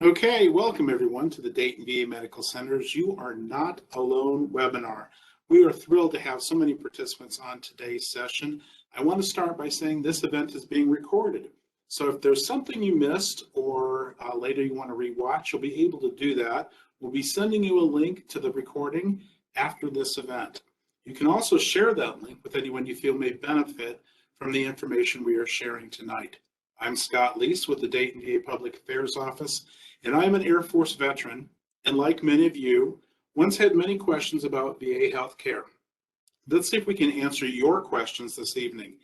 Okay, welcome everyone to the Dayton VA Medical Center's You Are Not Alone webinar. We are thrilled to have so many participants on today's session. I want to start by saying this event is being recorded. So if there's something you missed or later you want to rewatch, you'll be able to do that. We'll be sending you a link to the recording after this event. You can also share that link with anyone you feel may benefit from the information we are sharing tonight. I'm Scott Leese with the Dayton VA Public Affairs Office, and I'm an Air Force veteran, and like many of you, once had many questions about VA healthcare. Let's see if we can answer your questions this evening.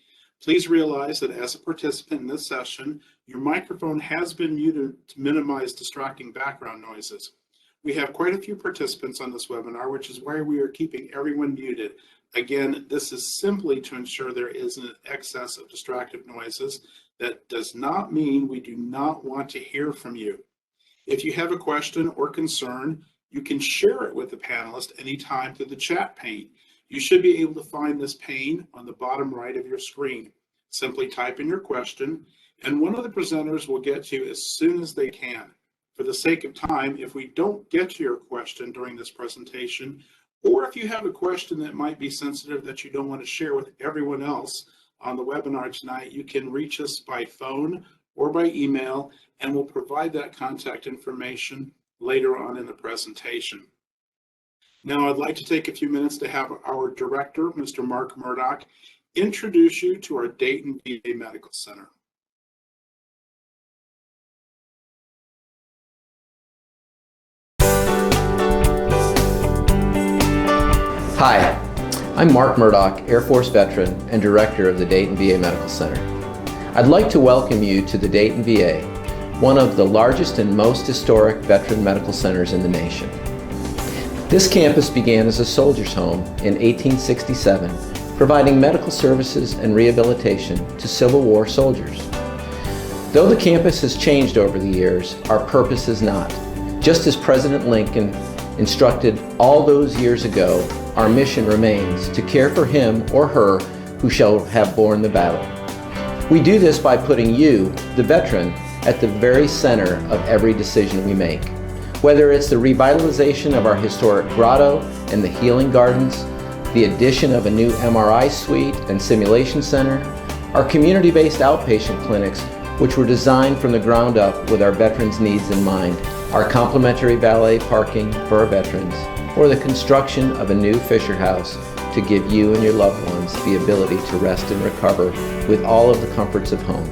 Please realize that as a participant in this session, your microphone has been muted to minimize distracting background noises. We have quite a few participants on this webinar, which is why we are keeping everyone muted. Again, this is simply to ensure there isn't an excess of distractive noises. That does not mean we do not want to hear from you. If you have a question or concern, you can share it with the panelist anytime through the chat pane. You should be able to find this pane on the bottom right of your screen. Simply type in your question, and one of the presenters will get to you as soon as they can. For the sake of time, if we don't get to your question during this presentation, or if you have a question that might be sensitive that you don't want to share with everyone else on the webinar tonight, you can reach us by phone or by email, and we'll provide that contact information later on in the presentation. Now, I'd like to take a few minutes to have our director, Mr. Mark Murdoch, introduce you to our Dayton VA Medical Center. Hi, I'm Mark Murdoch, Air Force veteran and director of the Dayton VA Medical Center. I'd like to welcome you to the Dayton VA, one of the largest and most historic veteran medical centers in the nation. This campus began as a soldier's home in 1867, providing medical services and rehabilitation to Civil War soldiers. Though the campus has changed over the years, our purpose is not. Just as President Lincoln instructed all those years ago, our mission remains to care for him or her who shall have borne the battle. We do this by putting you, the veteran, at the very center of every decision we make. Whether it's the revitalization of our historic grotto and the healing gardens, the addition of a new MRI suite and simulation center, our community-based outpatient clinics, which were designed from the ground up with our veterans' needs in mind, our complimentary valet parking for our veterans, or the construction of a new Fisher House to give you and your loved ones the ability to rest and recover with all of the comforts of home.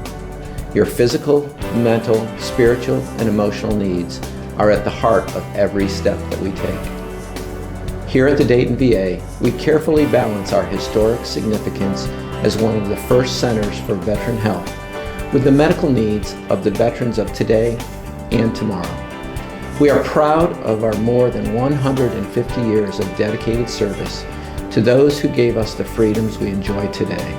Your physical, mental, spiritual, and emotional needs are at the heart of every step that we take. Here at the Dayton VA, we carefully balance our historic significance as one of the first centers for veteran health with the medical needs of the veterans of today and tomorrow. We are proud of our more than 150 years of dedicated service to those who gave us the freedoms we enjoy today,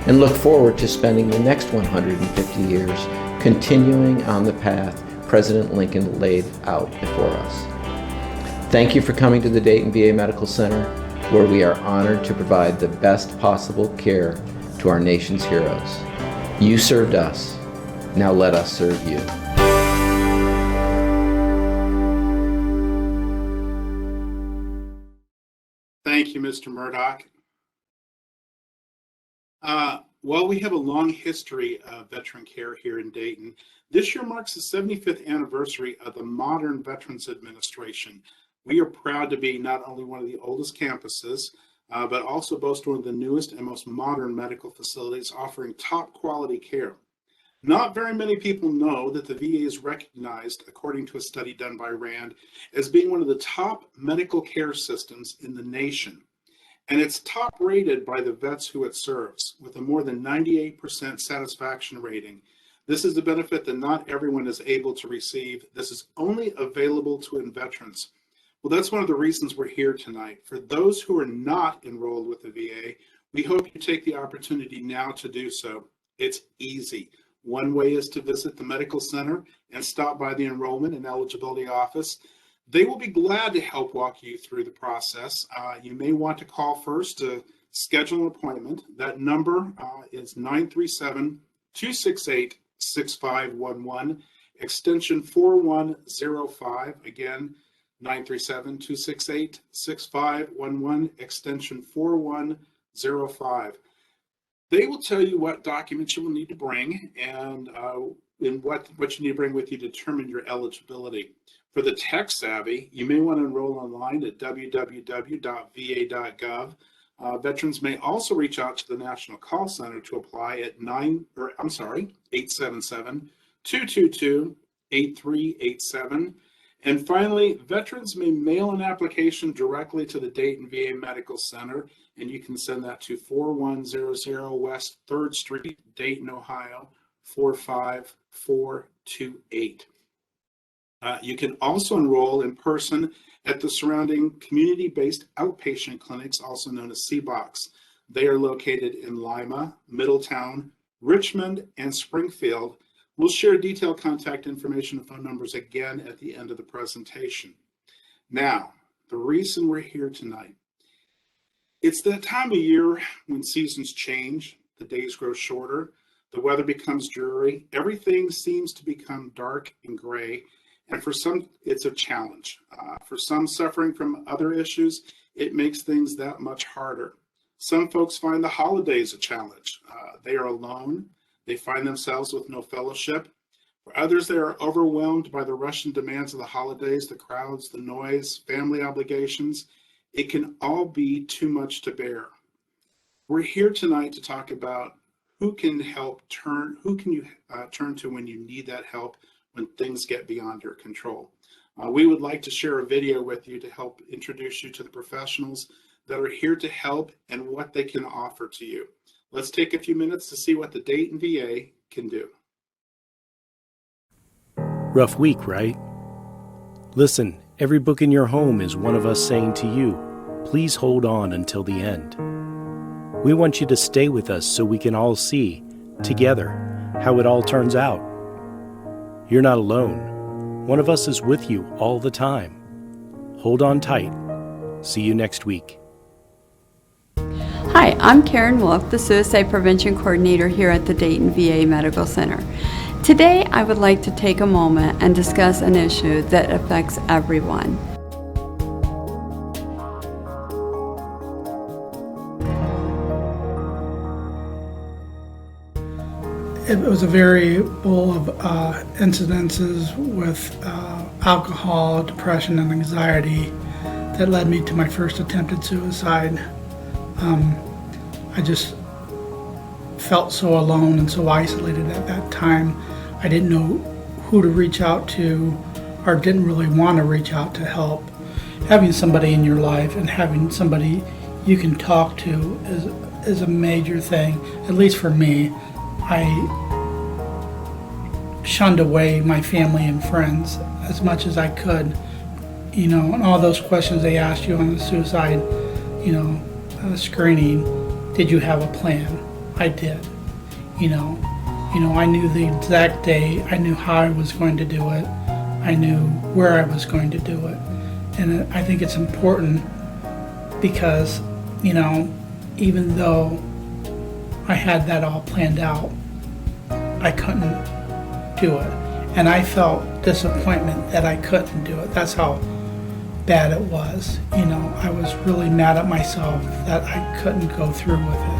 and look forward to spending the next 150 years continuing on the path President Lincoln laid out before us. Thank you for coming to the Dayton VA Medical Center, where we are honored to provide the best possible care to our nation's heroes. You served us, now let us serve you. Thank you, Mr. Murdoch. Well, we have a long history of veteran care here in Dayton. This year marks the 75th anniversary of the modern Veterans Administration. We are proud to be not only one of the oldest campuses, but also boast one of the newest and most modern medical facilities offering top quality care. Not very many people know that the VA is recognized, according to a study done by RAND, as being one of the top medical care systems in the nation. And it's top rated by the vets who it serves, with a more than 98% satisfaction rating. This is a benefit that not everyone is able to receive. This is only available to veterans. Well, that's one of the reasons we're here tonight. For those who are not enrolled with the VA, we hope you take the opportunity now to do so. It's easy. One way is to visit the medical center and stop by the enrollment and eligibility office. They will be glad to help walk you through the process. You may want to call first to schedule an appointment. That number is 937-268-6511. extension 4105. Again, 937-268-6511, extension 4105. They will tell you what documents you will need to bring and what you need to bring with you to determine your eligibility. For the tech savvy, you may want to enroll online at www.va.gov. Veterans may also reach out to the National Call Center to apply at 877-222-8387. And finally, veterans may mail an application directly to the Dayton VA Medical Center, and you can send that to 4100 West 3rd Street, Dayton, Ohio, 45428. You can also enroll in person at the surrounding community-based outpatient clinics, also known as CBOCs. They are located in Lima, Middletown, Richmond, and Springfield. We'll share detailed contact information and phone numbers again at the end of the presentation. Now, the reason we're here tonight, it's that time of year when seasons change, the days grow shorter, the weather becomes dreary, everything seems to become dark and gray, and for some, it's a challenge. For some suffering from other issues, it makes things that much harder. Some folks find the holidays a challenge. They are alone. They find themselves with no fellowship. For others, they are overwhelmed by the rush and demands of the holidays, the crowds, the noise, family obligations. It can all be too much to bear. We're here tonight to talk about who can you turn to when you need that help when things get beyond your control. We would like to share a video with you to help introduce you to the professionals that are here to help and what they can offer to you. Let's take a few minutes to see what the Dayton VA can do. Rough week, right? Listen, every book in your home is one of us saying to you, please hold on until the end. We want you to stay with us so we can all see, together, how it all turns out. You're not alone. One of us is with you all the time. Hold on tight. See you next week. Hi, I'm Karen Wolf, the Suicide Prevention Coordinator here at the Dayton VA Medical Center. Today, I would like to take a moment and discuss an issue that affects everyone. It was a variable of incidences with alcohol, depression, and anxiety that led me to my first attempted suicide. I just felt so alone and so isolated at that time. I didn't know who to reach out to or didn't really want to reach out to help. Having somebody in your life and having somebody you can talk to is a major thing, at least for me. I shunned away my family and friends as much as I could, and all those questions they asked you on the suicide, screening. Did you have a plan? I did. I knew the exact day. I knew how I was going to do it. I knew where I was going to do it. And I think it's important because, even though I had that all planned out, I couldn't do it. And I felt disappointment that I couldn't do it. That's how bad it was. I was really mad at myself that I couldn't go through with it.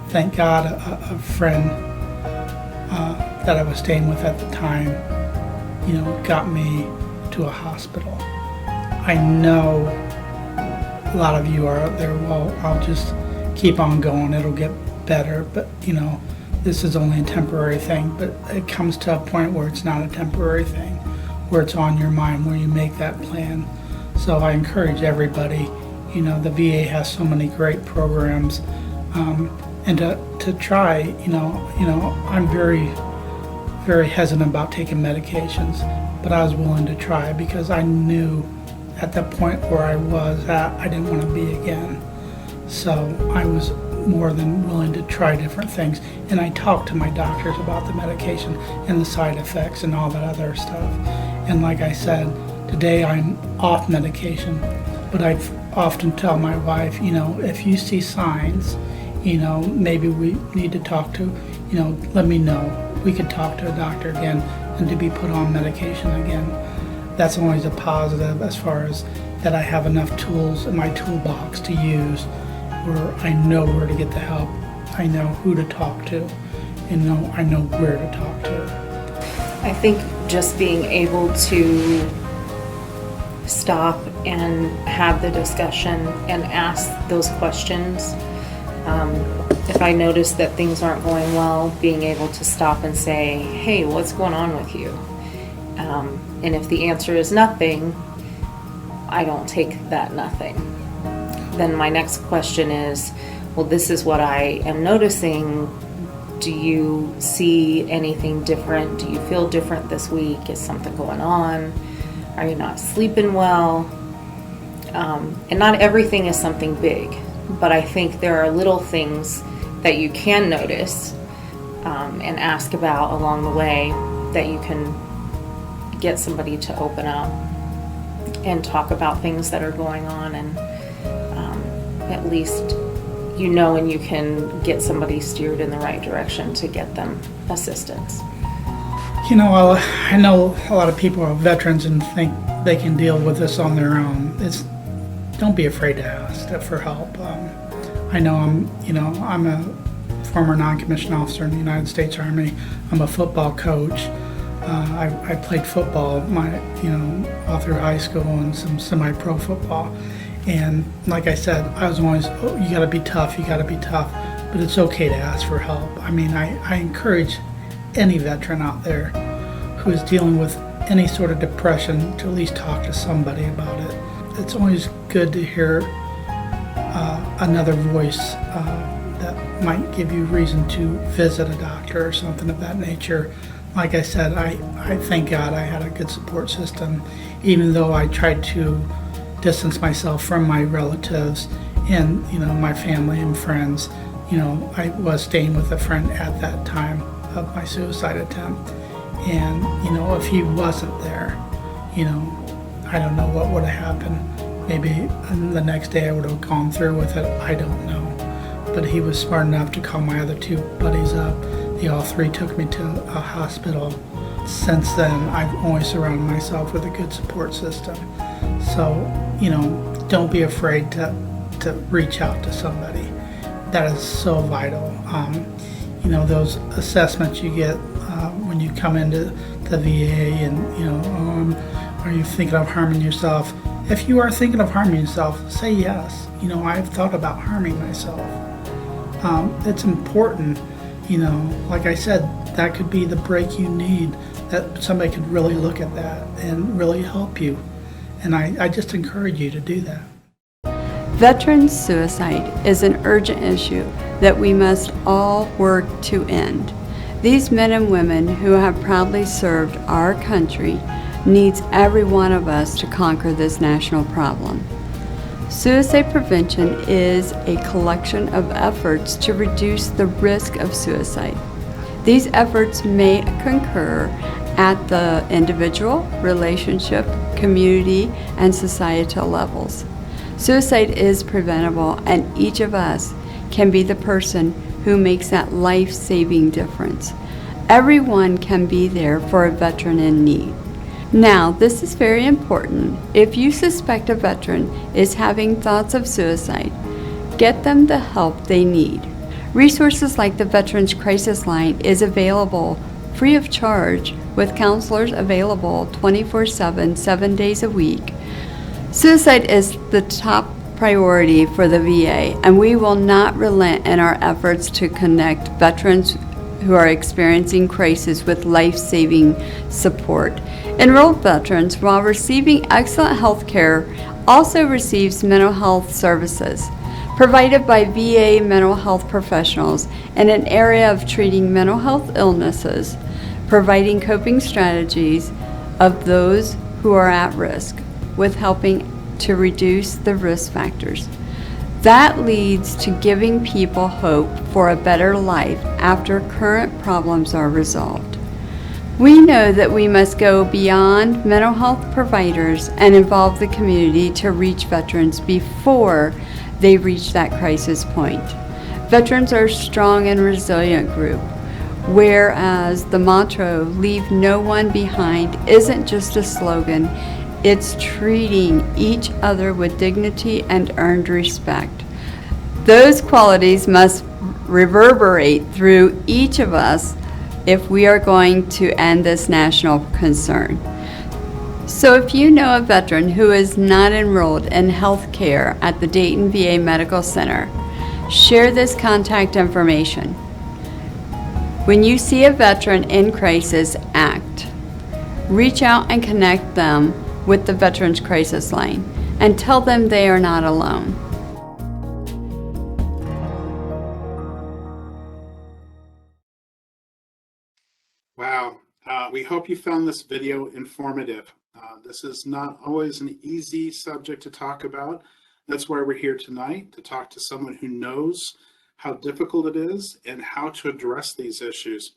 Thank God a friend that I was staying with at the time, got me to a hospital. I know a lot of you are out there, well, I'll just keep on going, it'll get better, but this is only a temporary thing. But it comes to a point where it's not a temporary thing, where it's on your mind, where you make that plan. So I encourage everybody, the VA has so many great programs, and to try, I'm very, very hesitant about taking medications, but I was willing to try because I knew at the point where I was at, I didn't want to be again. So I was more than willing to try different things. And I talked to my doctors about the medication and the side effects and all that other stuff. And like I said, today I'm off medication, but I often tell my wife, if you see signs, maybe we need to talk to, let me know. we could talk to a doctor again and to be put on medication again. That's always a positive as far as that I have enough tools in my toolbox to use where I know where to get the help, I know who to talk to, and I know where to talk to. I think just being able to stop and have the discussion and ask those questions. If I notice that things aren't going well, being able to stop and say, hey, what's going on with you? And if the answer is nothing, I don't take that nothing. Then my next question is, well, this is what I am noticing. Do you see anything different? Do you feel different this week? Is something going on? Are you not sleeping well? And not everything is something big, but I think there are little things that you can notice and ask about along the way that you can get somebody to open up and talk about things that are going on, and at least you know, and you can get somebody steered in the right direction to get them assistance. You know, I know a lot of people are veterans and think they can deal with this on their own. Don't be afraid to ask for help. I know I'm a former non-commissioned officer in the United States Army. I'm a football coach. I played football all through high school and some semi-pro football. And like I said, I was always, you gotta be tough, but it's okay to ask for help. I mean, I encourage any veteran out there who is dealing with any sort of depression to at least talk to somebody about it. It's always good to hear another voice that might give you reason to visit a doctor or something of that nature. Like I said, I thank God I had a good support system, even though I tried to distance myself from my relatives and my family and friends. I was staying with a friend at that time of my suicide attempt, and if he wasn't there, I don't know what would have happened. Maybe the next day I would have gone through with it, I don't know. But he was smart enough to call my other two buddies up. They all three took me to a hospital. Since then, I've always surrounded myself with a good support system. So, don't be afraid to reach out to somebody. That is so vital. Those assessments you get when you come into the VA and, are you thinking of harming yourself? If you are thinking of harming yourself, say yes. I've thought about harming myself. It's important, like I said, that could be the break you need, that somebody could really look at that and really help you. And I just encourage you to do that. Veteran suicide is an urgent issue that we must all work to end. These men and women who have proudly served our country needs every one of us to conquer this national problem. Suicide prevention is a collection of efforts to reduce the risk of suicide. These efforts may concur at the individual, relationship, community, and societal levels. Suicide is preventable, and each of us can be the person who makes that life-saving difference. Everyone can be there for a veteran in need. Now, this is very important. If you suspect a veteran is having thoughts of suicide, get them the help they need. Resources like the Veterans Crisis Line is available free of charge, with counselors available 24/7, 7 days a week. Suicide is the top priority for the VA, and we will not relent in our efforts to connect veterans who are experiencing crisis with life-saving support. Enrolled veterans, while receiving excellent health care, also receives mental health services provided by VA mental health professionals in an area of treating mental health illnesses, providing coping strategies of those who are at risk, with helping to reduce the risk factors. That leads to giving people hope for a better life after current problems are resolved. We know that we must go beyond mental health providers and involve the community to reach veterans before they reach that crisis point. Veterans are a strong and resilient group. Whereas the motto, leave no one behind, isn't just a slogan, it's treating each other with dignity and earned respect. Those qualities must reverberate through each of us if we are going to end this national concern. So if you know a veteran who is not enrolled in health care at the Dayton VA Medical Center, share this contact information. When you see a veteran in crisis, act. Reach out and connect them with the Veterans Crisis Line and tell them they are not alone. Wow. We hope you found this video informative. This is not always an easy subject to talk about. That's why we're here tonight, to talk to someone who knows how difficult it is and how to address these issues.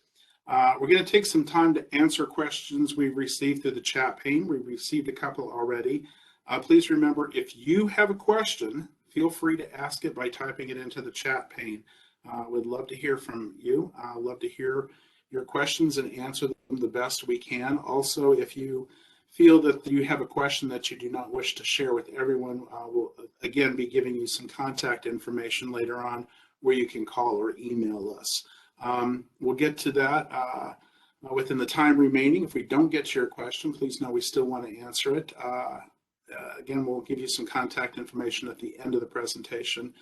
We're going to take some time to answer questions we've received through the chat pane. We've received a couple already. Please remember, if you have a question, feel free to ask it by typing it into the chat pane. We'd love to hear from you. Love to hear your questions and answer them the best we can. Also, if you feel that you have a question that you do not wish to share with everyone, we'll again be giving you some contact information later on where you can call or email us. We'll get to that within the time remaining. If we don't get to your question, please know we still want to answer it. Again, we'll give you some contact information at the end of the presentation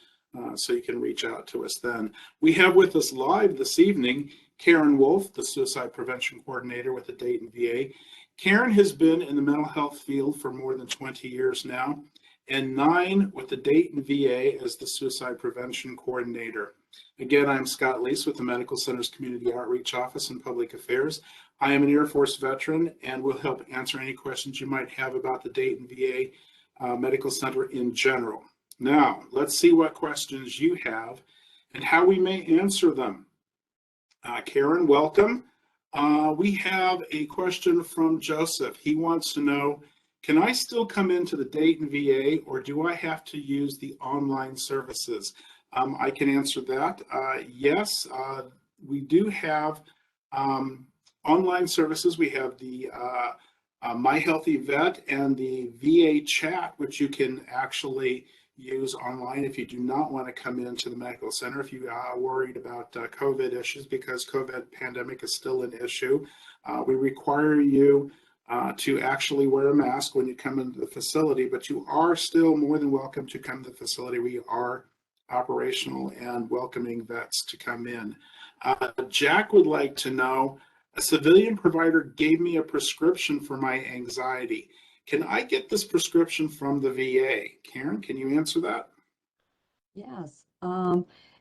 so you can reach out to us then. We have with us live this evening Karen Wolf, the Suicide Prevention Coordinator with the Dayton VA. Karen has been in the mental health field for more than 20 years now, and 9 with the Dayton VA as the Suicide Prevention Coordinator. Again, I'm Scott Leese with the Medical Center's Community Outreach Office and Public Affairs. I am an Air Force veteran and will help answer any questions you might have about the Dayton VA Medical Center in general. Now, let's see what questions you have and how we may answer them. Karen, welcome. We have a question from Joseph. He wants to know, can I still come into the Dayton VA or do I have to use the online services? I can answer that. Yes, we do have online services. We have the My Healthy Vet and the VA chat, which you can actually use online if you do not want to come into the medical center, if you are worried about COVID issues, because COVID pandemic is still an issue. We require you to actually wear a mask when you come into the facility, but you are still more than welcome to come to the facility. We are operational and welcoming vets to come in. Jack would like to know, a civilian provider gave me a prescription for my anxiety. Can I get this prescription from the VA? Karen, can you answer that? Yes.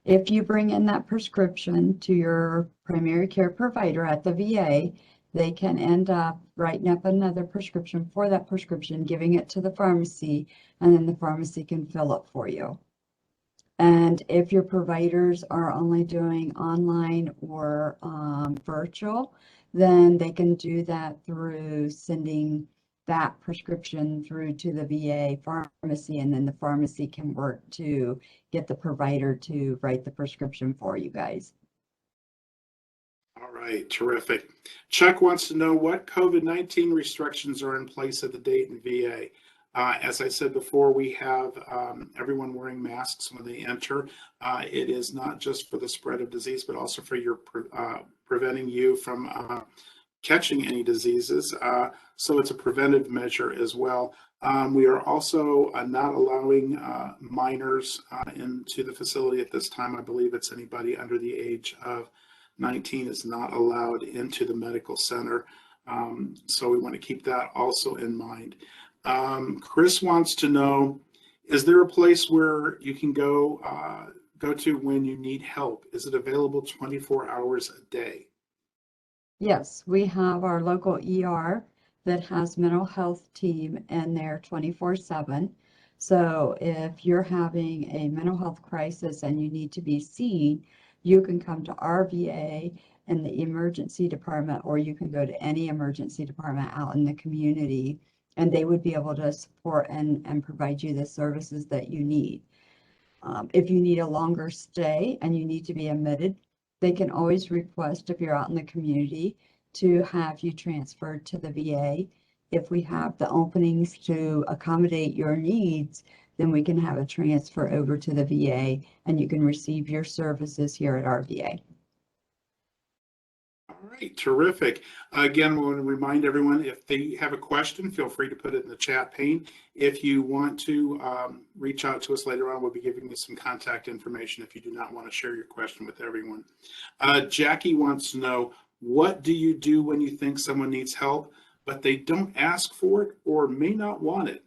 If you bring in that prescription to your primary care provider at the VA, they can end up writing up another prescription for that prescription, giving it to the pharmacy, and then the pharmacy can fill it for you. And if your providers are only doing online or virtual, then they can do that through sending that prescription through to the VA pharmacy, and then the pharmacy can work to get the provider to write the prescription for you guys. All right, terrific. Chuck wants to know what COVID-19 restrictions are in place at the Dayton VA. As I said before, we have everyone wearing masks when they enter. It is not just for the spread of disease, but also for your preventing you from catching any diseases. So it's a preventive measure as well. We are also not allowing minors into the facility at this time. I believe it's anybody under the age of 19 is not allowed into the medical center. So we want to keep that also in mind. Chris wants to know, is there a place where you can go to when you need help? Is it available 24 hours a day? Yes, we have our local ER that has mental health team in there 24/7. So if you're having a mental health crisis and you need to be seen, you can come to our VA in the emergency department, or you can go to any emergency department out in the community, and they would be able to support and provide you the services that you need. If you need a longer stay and you need to be admitted, they can always request, if you're out in the community, to have you transferred to the VA. If we have the openings to accommodate your needs, then we can have a transfer over to the VA and you can receive your services here at our VA. All right, terrific. Again, we want to remind everyone, if they have a question, feel free to put it in the chat pane. If you want to reach out to us later on, we'll be giving you some contact information if you do not want to share your question with everyone. Jackie wants to know, what do you do when you think someone needs help, but they don't ask for it or may not want it?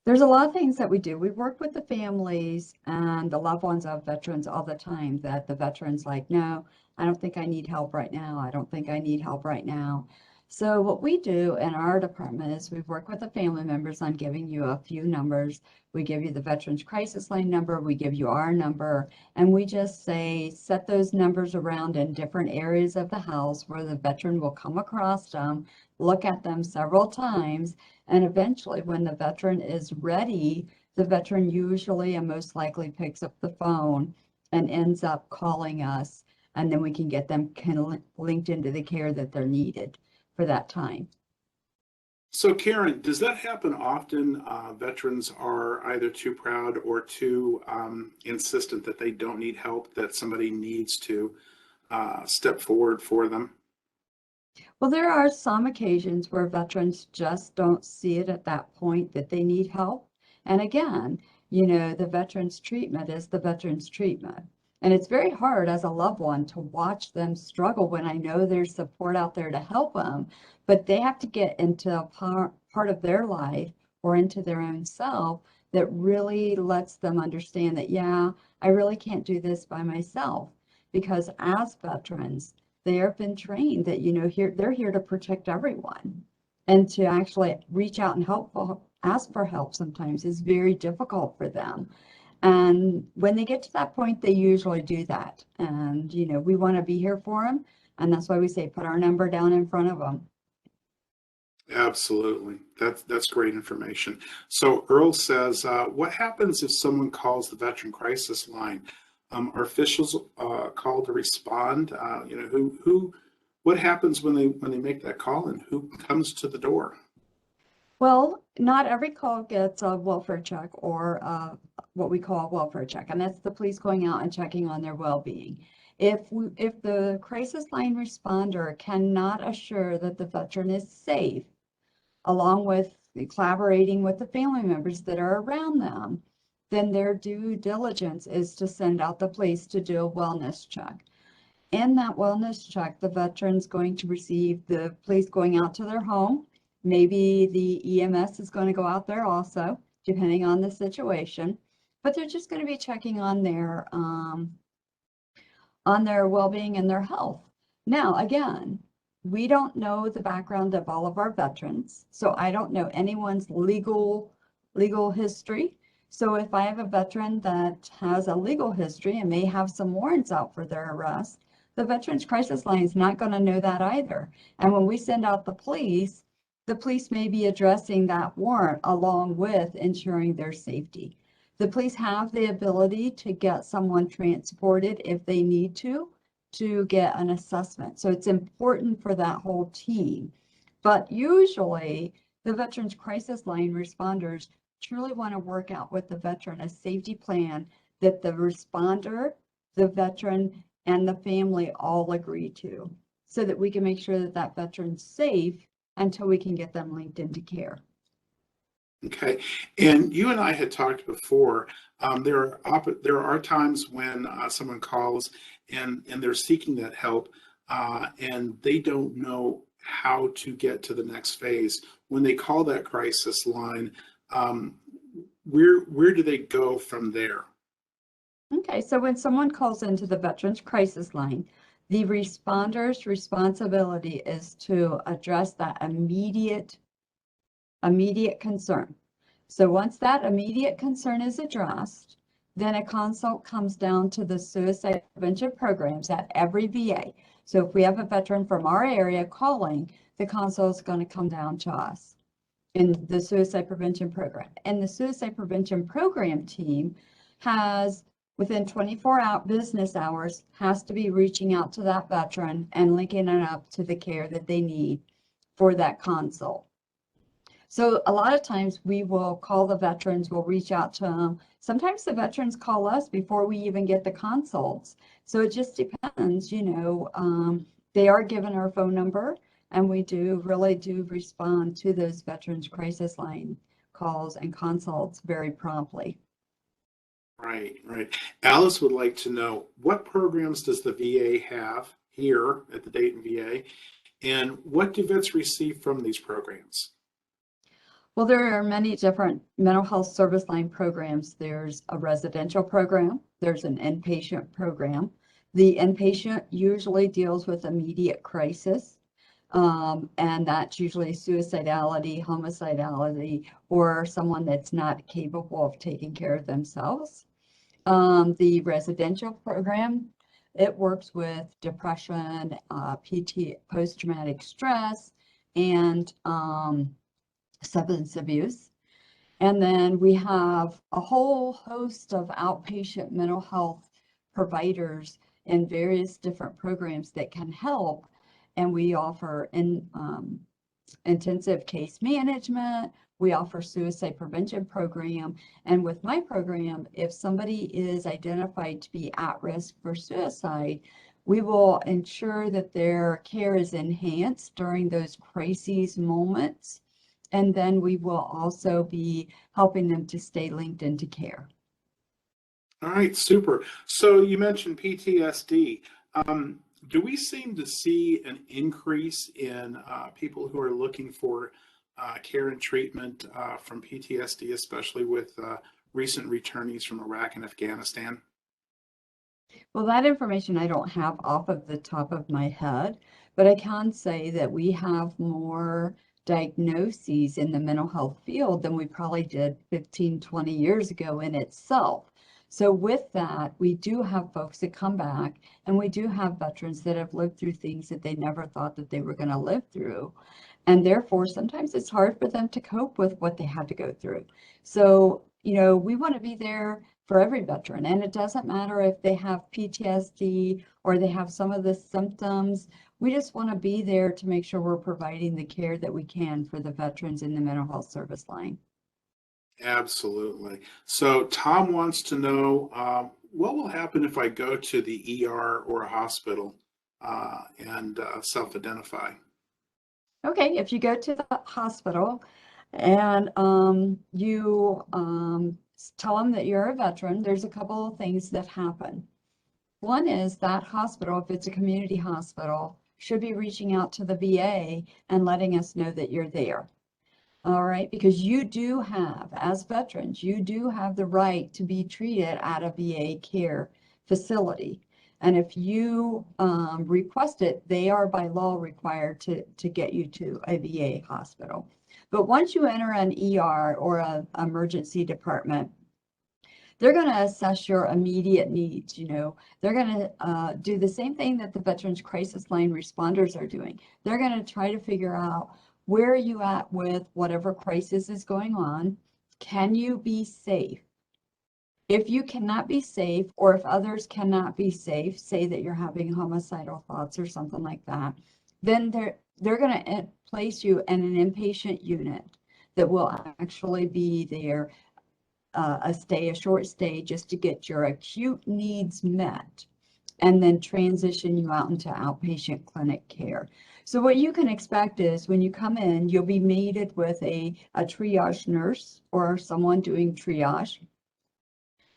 There's a lot of things that we do. We work with the families and the loved ones of veterans all the time, that the veterans like, no, I don't think I need help right now. I don't think I need help right now. So what we do in our department is we work with the family members on giving you a few numbers. We give you the Veterans Crisis Line number, we give you our number, and we just say, set those numbers around in different areas of the house where the veteran will come across them, look at them several times, and eventually when the veteran is ready, the veteran usually and most likely picks up the phone and ends up calling us, and then we can get them linked into the care that they're needed for that time. So Karen, does that happen often? Veterans are either too proud or too insistent that they don't need help, that somebody needs to step forward for them? Well, there are some occasions where veterans just don't see it at that point that they need help. And again, you know, the veterans treatment is the veterans treatment. And it's very hard as a loved one to watch them struggle when I know there's support out there to help them, but they have to get into a part of their life or into their own self that really lets them understand that, yeah, I really can't do this by myself. Because as veterans, they have been trained that, you know, they're here to protect everyone. And to actually reach out and ask for help sometimes is very difficult for them. And when they get to that point, they usually do that. And, you know, we want to be here for them. And that's why we say, put our number down in front of them. Absolutely. That's great information. So Earl says, what happens if someone calls the Veteran Crisis Line? Are officials called to respond? You know, what happens when they make that call, and who comes to the door? Well, not every call gets a welfare check or what we call a welfare check, and that's the police going out and checking on their well-being. If the crisis line responder cannot assure that the veteran is safe, along with collaborating with the family members that are around them, then their due diligence is to send out the police to do a wellness check. In that wellness check, the veteran's going to receive the police going out to their home. Maybe the EMS is going to go out there also, depending on the situation. But they're just going to be checking on their well-being and their health. Now, again, we don't know the background of all of our veterans, so I don't know anyone's legal history. So if I have a veteran that has a legal history and may have some warrants out for their arrest, the Veterans Crisis Line is not going to know that either. And when we send out the police may be addressing that warrant along with ensuring their safety. The police have the ability to get someone transported if they need to get an assessment. So it's important for that whole team. But usually the Veterans Crisis Line responders truly want to work out with the veteran a safety plan that the responder, the veteran, and the family all agree to, so that we can make sure that that veteran's safe until we can get them linked into care. Okay, and you and I had talked before. There are times when someone calls and they're seeking that help, and they don't know how to get to the next phase. When they call that crisis line, where do they go from there? Okay, so when someone calls into the Veterans Crisis Line, the responder's responsibility is to address that immediate concern. So once that immediate concern is addressed, then a consult comes down to the suicide prevention programs at every VA. So if we have a veteran from our area calling, the consult is going to come down to us in the suicide prevention program. And the suicide prevention program team has within 24 business hours has to be reaching out to that veteran and linking it up to the care that they need for that consult. So a lot of times we will call the veterans, we'll reach out to them. Sometimes the veterans call us before we even get the consults. So it just depends, they are given our phone number, and we really do respond to those veterans crisis line calls and consults very promptly. Right. Alice would like to know, what programs does the VA have here at the Dayton VA, and what do vets receive from these programs? Well, there are many different mental health service line programs. There's a residential program, there's an inpatient program. The inpatient usually deals with immediate crisis, and that's usually suicidality, homicidality, or someone that's not capable of taking care of themselves. The residential program, it works with depression, PT, post-traumatic stress, and substance abuse. And then we have a whole host of outpatient mental health providers in various different programs that can help. And we offer intensive case management. We offer suicide prevention program. And with my program, if somebody is identified to be at risk for suicide, we will ensure that their care is enhanced during those crises moments. And then we will also be helping them to stay linked into care. All right, super. So you mentioned PTSD. Do we seem to see an increase in people who are looking for care and treatment from PTSD, especially with recent returnees from Iraq and Afghanistan? Well, that information I don't have off of the top of my head, but I can say that we have more diagnoses in the mental health field than we probably did 15, 20 years ago in itself. So with that, we do have folks that come back, and we do have veterans that have lived through things that they never thought that they were going to live through. And therefore, sometimes it's hard for them to cope with what they had to go through. So, we want to be there for every veteran. And it doesn't matter if they have PTSD or they have some of the symptoms. We just want to be there to make sure we're providing the care that we can for the veterans in the mental health service line. Absolutely. So Tom wants to know, what will happen if I go to the ER or a hospital and self-identify? Okay, if you go to the hospital and you tell them that you're a veteran, there's a couple of things that happen. One is that hospital, if it's a community hospital, should be reaching out to the VA and letting us know that you're there. All right, because you do have, as veterans, you do have the right to be treated at a VA care facility. And if you request it, they are by law required to get you to a VA hospital. But once you enter an ER or an emergency department, they're going to assess your immediate needs. They're going to do the same thing that the Veterans Crisis Line responders are doing. They're going to try to figure out, where are you at with whatever crisis is going on? Can you be safe? If you cannot be safe, or if others cannot be safe, say that you're having homicidal thoughts or something like that, then they're going to place you in an inpatient unit that will actually be there a short stay just to get your acute needs met, and then transition you out into outpatient clinic care. So what you can expect is when you come in, you'll be mated with a triage nurse or someone doing triage.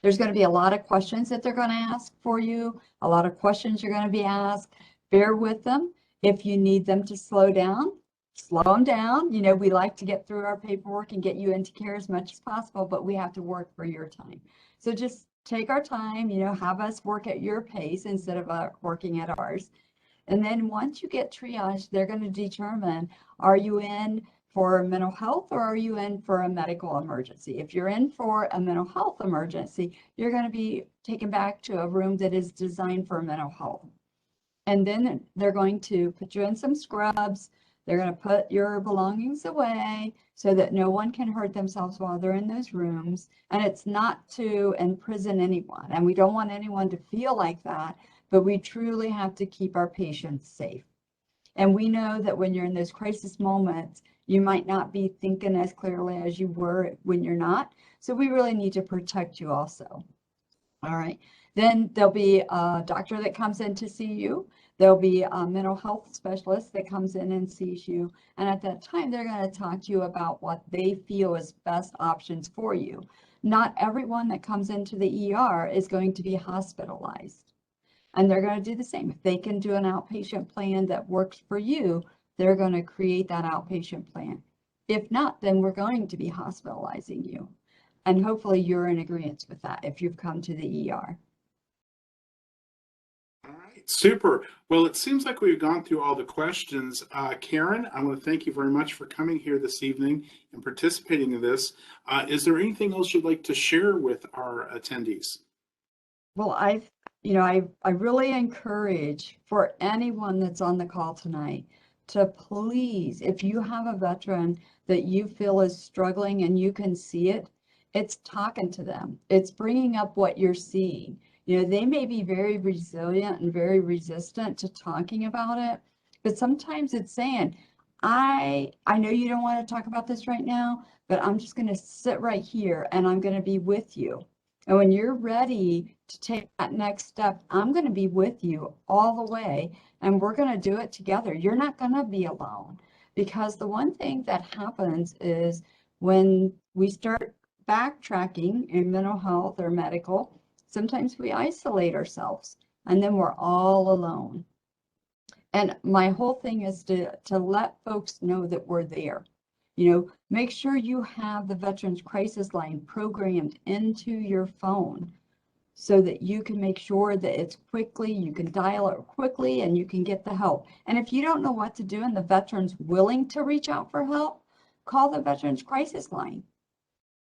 There's going to be a lot of questions that they're going to ask for you, a lot of questions you're going to be asked. Bear with them. If you need them to slow down, slow them down. We like to get through our paperwork and get you into care as much as possible, but we have to work for your time. So just take our time, have us work at your pace instead of working at ours. And then once you get triaged, they're going to determine, are you in for mental health or are you in for a medical emergency? If you're in for a mental health emergency, you're going to be taken back to a room that is designed for mental health. And then they're going to put you in some scrubs. They're going to put your belongings away so that no one can hurt themselves while they're in those rooms. And it's not to imprison anyone. And we don't want anyone to feel like that, but we truly have to keep our patients safe. And we know that when you're in those crisis moments, you might not be thinking as clearly as you were when you're not. So we really need to protect you also. All right. Then there'll be a doctor that comes in to see you. There'll be a mental health specialist that comes in and sees you. And at that time, they're going to talk to you about what they feel is best options for you. Not everyone that comes into the ER is going to be hospitalized. And they're going to do the same. If they can do an outpatient plan that works for you, they're going to create that outpatient plan. If not, then we're going to be hospitalizing you. And hopefully you're in agreement with that if you've come to the ER. All right, super. Well, it seems like we've gone through all the questions. Karen, I want to thank you very much for coming here this evening and participating in this. Is there anything else you'd like to share with our attendees? Well, I really encourage for anyone that's on the call tonight to please, if you have a veteran that you feel is struggling and you can see it, it's talking to them. It's bringing up what you're seeing. They may be very resilient and very resistant to talking about it, but sometimes it's saying, I know you don't want to talk about this right now, but I'm just going to sit right here and I'm going to be with you. And when you're ready to take that next step, I'm going to be with you all the way, and we're going to do it together. You're not going to be alone, because the one thing that happens is when we start backtracking in mental health or medical, sometimes we isolate ourselves and then we're all alone. And my whole thing is to let folks know that we're there. Make sure you have the Veterans Crisis Line programmed into your phone so that you can make sure that it's quickly, you can dial it quickly and you can get the help. And if you don't know what to do and the veteran's willing to reach out for help, call the Veterans Crisis Line.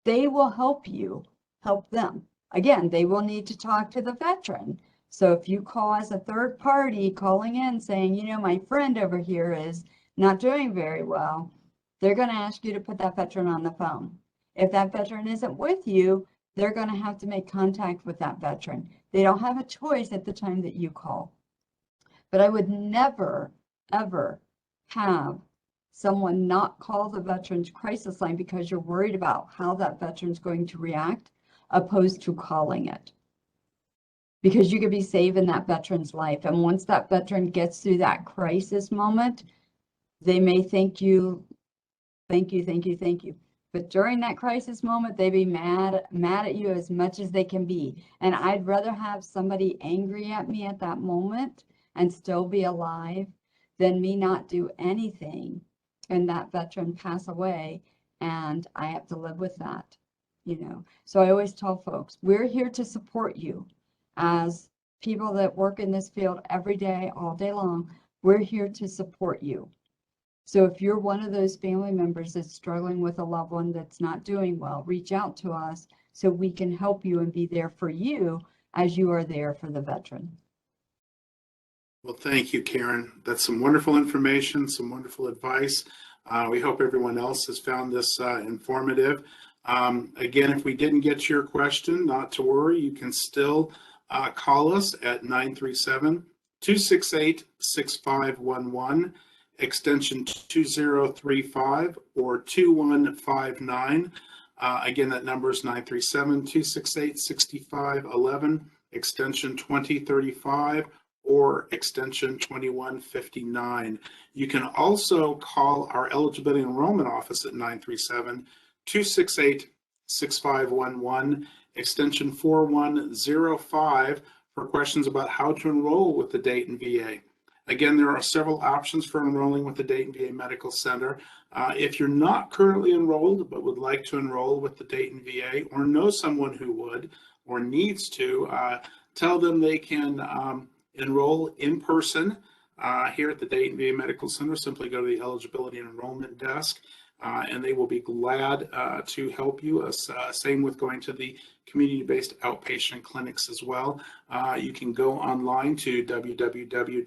They will help you help them. Again, they will need to talk to the veteran. So if you call as a third party calling in saying, my friend over here is not doing very well, they're going to ask you to put that veteran on the phone. If that veteran isn't with you, they're going to have to make contact with that veteran. They don't have a choice at the time that you call. But I would never, ever have someone not call the Veterans Crisis Line because you're worried about how that veteran's going to react, opposed to calling it. Because you could be saving that veteran's life. And once that veteran gets through that crisis moment, they may thank you. Thank you. But during that crisis moment, they be mad at you as much as they can be. And I'd rather have somebody angry at me at that moment and still be alive than me not do anything and that veteran pass away and I have to live with that, So I always tell folks, we're here to support you as people that work in this field every day, all day long. We're here to support you. So if you're one of those family members that's struggling with a loved one that's not doing well, reach out to us so we can help you and be there for you as you are there for the veteran. Well, thank you, Karen. That's some wonderful information, some wonderful advice. We hope everyone else has found this informative. Again, if we didn't get to your question, not to worry. You can still call us at 937-268-6511. extension 2035 or 2159. Again, that number is 937-268-6511, extension 2035 or extension 2159. You can also call our eligibility enrollment office at 937-268-6511, extension 4105 for questions about how to enroll with the Dayton VA. Again, there are several options for enrolling with the Dayton VA Medical Center. If you're not currently enrolled but would like to enroll with the Dayton VA or know someone who would or needs to, tell them they can enroll in person here at the Dayton VA Medical Center. Simply go to the eligibility and enrollment desk and they will be glad to help you. Same with going to the community-based outpatient clinics as well. You can go online to www.va.gov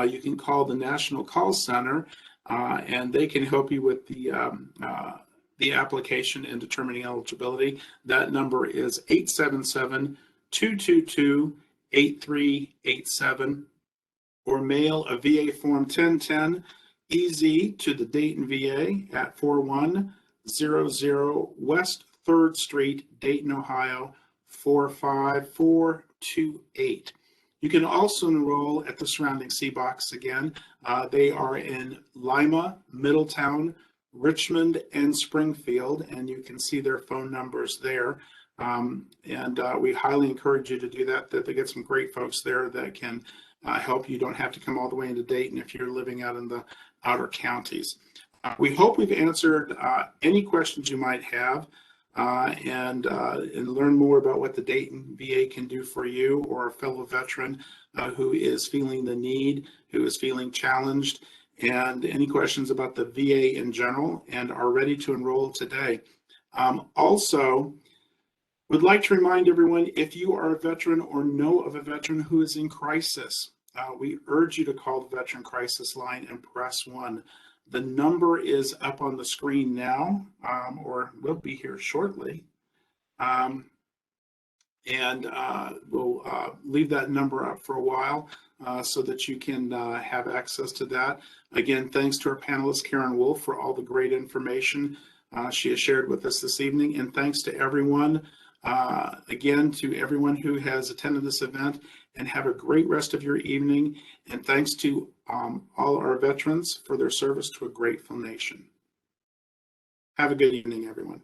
you can call the National Call Center, and they can help you with the application and determining eligibility. That number is 877-222-8387, or mail a VA Form 1010 EZ to the Dayton VA at 4100 West 3rd Street, Dayton, Ohio, 45428. You can also enroll at the surrounding C-Box again. They are in Lima, Middletown, Richmond, and Springfield, and you can see their phone numbers there. We highly encourage you to do that. They get some great folks there that can help you. You don't have to come all the way into Dayton if you're living out in the outer counties. We hope we've answered any questions you might have, and learn more about what the Dayton VA can do for you or a fellow veteran who is feeling the need, who is feeling challenged, and any questions about the VA in general, and are ready to enroll today. Also, would like to remind everyone, if you are a veteran or know of a veteran who is in crisis, we urge you to call the Veteran Crisis Line and press 1. The number is up on the screen now, or will be here shortly. We'll leave that number up for a while so that you can have access to that. Again, thanks to our panelist, Karen Wolf, for all the great information she has shared with us this evening. And thanks to everyone, again, to everyone who has attended this event, and have a great rest of your evening. And thanks to all our veterans for their service to a grateful nation. Have a good evening, everyone.